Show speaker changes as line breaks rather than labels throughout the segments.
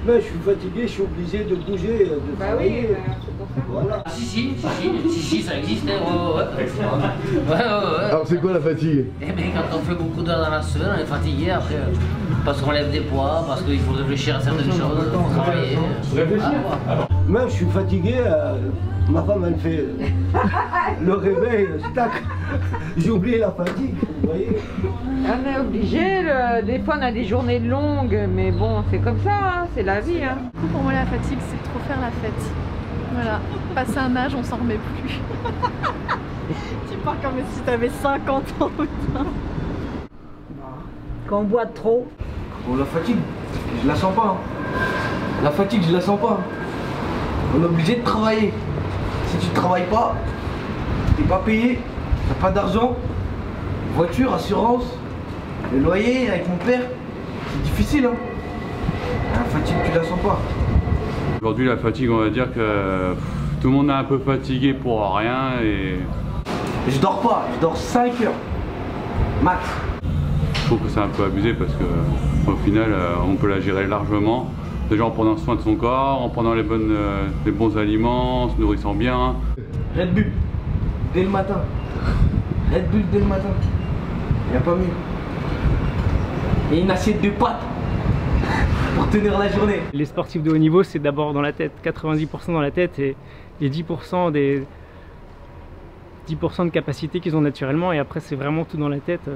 Moi, je suis fatigué, je suis obligé de bouger, de travailler.
Oui, c'est pour ça.
Voilà.
Si, ça existe. Ouais.
Alors c'est quoi la fatigue?
Eh bien, quand on fait beaucoup d'heures dans la semaine, on est fatigué après. Parce qu'on lève des poids, parce qu'il faut réfléchir à certaines choses, pour travailler.
Même je suis fatigué, ma femme elle fait le réveil, tac, j'ai oublié la fatigue, vous voyez.
On est obligé, des fois on a des journées longues, mais bon, c'est comme ça, hein, c'est la vie. Hein.
Pour moi, la fatigue, c'est trop faire la fête. Voilà, passer un âge, on s'en remet plus. Tu parles comme si t'avais 50 ans.
Quand on boit trop.
Bon, la fatigue, je la sens pas. La fatigue, je la sens pas. On est obligé de travailler. Si tu travailles pas, t'es pas payé, t'as pas d'argent, voiture, assurance, le loyer avec mon père, c'est difficile. Hein. La fatigue, tu la sens pas.
Aujourd'hui, la fatigue, on va dire que tout le monde est un peu fatigué pour rien et...
Je dors pas, je dors 5 heures, max.
Je trouve que c'est un peu abusé parce que au final, on peut la gérer largement. Déjà en prenant soin de son corps, en prenant les bons aliments, en se nourrissant bien.
Red Bull, dès le matin. Red Bull dès le matin. Il n'y a pas mieux. Et une assiette de pâtes pour tenir la journée.
Les sportifs de haut niveau, c'est d'abord dans la tête. 90% dans la tête et 10% de capacité qu'ils ont naturellement. Et après, c'est vraiment tout dans la tête.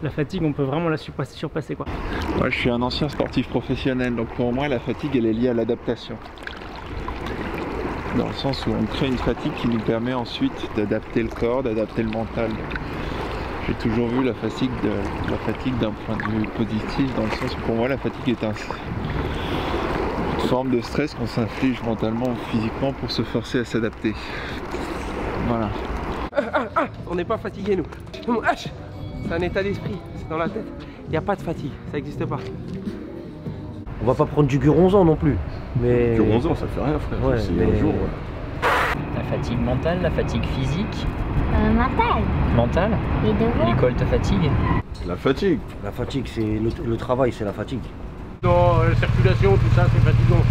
La fatigue, on peut vraiment la surpasser quoi.
Moi je suis un ancien sportif professionnel, donc pour moi la fatigue elle est liée à l'adaptation. Dans le sens où on crée une fatigue qui nous permet ensuite d'adapter le corps, d'adapter le mental. J'ai toujours vu la fatigue d'un point de vue positif, dans le sens où pour moi la fatigue est une forme de stress qu'on s'inflige mentalement ou physiquement pour se forcer à s'adapter. Voilà.
On n'est pas fatigué nous. C'est un état d'esprit, c'est dans la tête. Il n'y a pas de fatigue, ça n'existe pas.
On va pas prendre du guronzan non plus. Mais...
Guronzan, ça fait rien frère,
ouais,
c'est
mais...
un jour.
La fatigue mentale, la fatigue physique.
Mentale.
Mentale.
Les devoirs.
L'école te fatigue.
La fatigue.
La fatigue, c'est le travail, c'est la fatigue.
Dans la circulation, tout ça, c'est fatigant.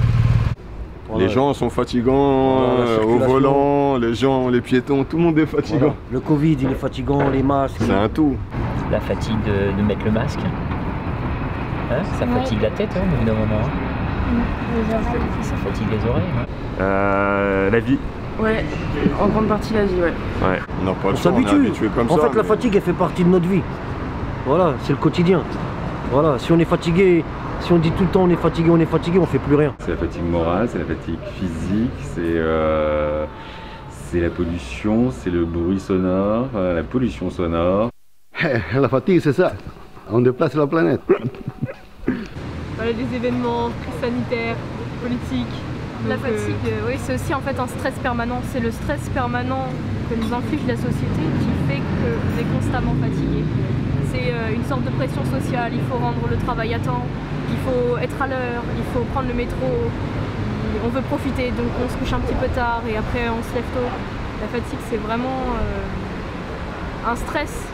Voilà. Les gens sont fatigants au volant, les piétons, tout le monde est fatigant.
Voilà. Le Covid, il est fatigant, les masques.
C'est un tout.
La fatigue de mettre le masque. Hein, ça fatigue la tête, hein, au bout d'un moment.
Les oreilles.
Ça fatigue les oreilles.
La vie.
Ouais, en grande partie la vie, ouais.
On n'a pas le
On
choix, on est
s'habitue.
habitué comme ça.
En fait, la fatigue, elle fait partie de notre vie. Voilà, c'est le quotidien. Voilà, si on est fatigué, si on dit tout le temps on est fatigué, on fait plus rien.
C'est la fatigue morale, c'est la fatigue physique, c'est la pollution, c'est le bruit sonore, la pollution sonore.
La fatigue, c'est ça. On déplace la planète.
Voilà, des événements, crise sanitaire, politique.
La fatigue, oui, c'est aussi en fait un stress permanent. C'est le stress permanent que nous inflige la société qui fait qu'on est constamment fatigué. C'est une sorte de pression sociale, il faut rendre le travail à temps, il faut être à l'heure, il faut prendre le métro, on veut profiter, donc on se couche un petit peu tard et après on se lève tôt. La fatigue, c'est vraiment un stress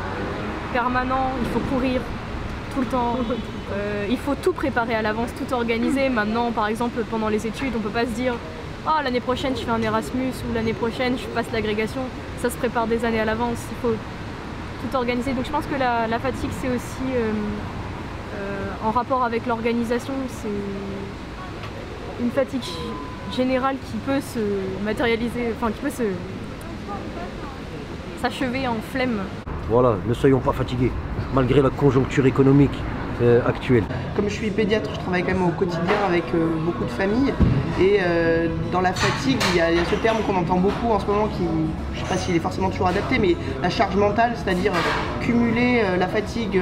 permanent, il faut courir tout le temps, il faut tout préparer à l'avance, tout organiser. Maintenant, par exemple, pendant les études, on peut pas se dire « Ah, l'année prochaine, je fais un Erasmus » ou « L'année prochaine, je passe l'agrégation ». Ça se prépare des années à l'avance, il faut tout organiser. Donc je pense que la fatigue, c'est aussi en rapport avec l'organisation, c'est une fatigue générale qui peut se matérialiser, enfin qui peut s'achever en flemme.
Voilà, ne soyons pas fatigués, malgré la conjoncture économique actuelle.
Comme je suis pédiatre, je travaille quand même au quotidien avec beaucoup de familles. Et dans la fatigue, il y a ce terme qu'on entend beaucoup en ce moment qui, je ne sais pas s'il est forcément toujours adapté, mais la charge mentale, c'est-à-dire cumuler la fatigue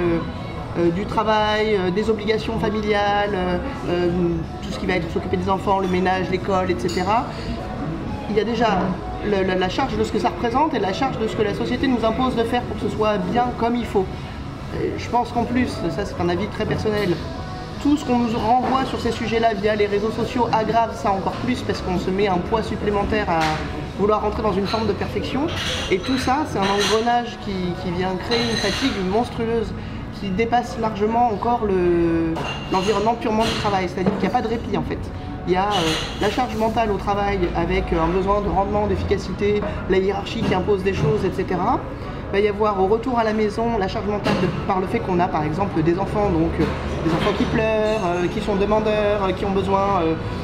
du travail, des obligations familiales, tout ce qui va être s'occuper des enfants, le ménage, l'école, etc. Il y a déjà la charge de ce que ça représente et la charge de ce que la société nous impose de faire pour que ce soit bien comme il faut. Je pense qu'en plus, ça c'est un avis très personnel, tout ce qu'on nous renvoie sur ces sujets-là via les réseaux sociaux aggrave ça encore plus parce qu'on se met un poids supplémentaire à vouloir rentrer dans une forme de perfection. Et tout ça, c'est un engrenage qui vient créer une fatigue monstrueuse qui dépasse largement encore l'environnement purement du travail, c'est-à-dire qu'il n'y a pas de répit en fait. Il y a la charge mentale au travail avec un besoin de rendement, d'efficacité, la hiérarchie qui impose des choses, etc. Il va y avoir au retour à la maison la charge mentale par le fait qu'on a par exemple des enfants, donc des enfants qui pleurent, qui sont demandeurs, qui ont besoin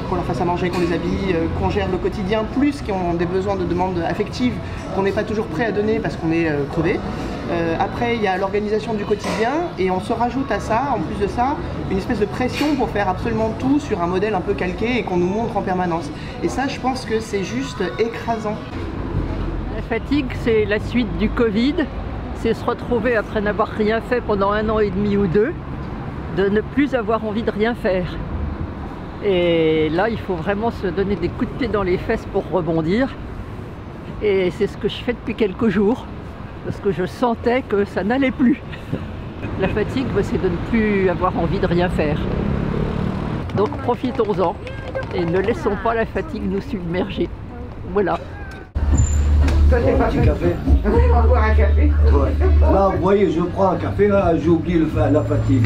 qu'on leur fasse à manger, qu'on les habille, qu'on gère le quotidien, plus qui ont des besoins de demande affective qu'on n'est pas toujours prêt à donner parce qu'on est crevé. Après il y a l'organisation du quotidien et on se rajoute à ça, en plus de ça, une espèce de pression pour faire absolument tout sur un modèle un peu calqué et qu'on nous montre en permanence. Et ça je pense que c'est juste écrasant.
La fatigue, c'est la suite du Covid, c'est se retrouver après n'avoir rien fait pendant 1 an et demi ou 2, de ne plus avoir envie de rien faire. Et là, il faut vraiment se donner des coups de pied dans les fesses pour rebondir. Et c'est ce que je fais depuis quelques jours, parce que je sentais que ça n'allait plus. La fatigue, c'est de ne plus avoir envie de rien faire. Donc profitons-en et ne laissons pas la fatigue nous submerger. Voilà.
Toi, t'es pas
petit café.
On va boire un café.
Ouais. Là, vous voyez, je prends un café, là, j'ai oublié la fatigue.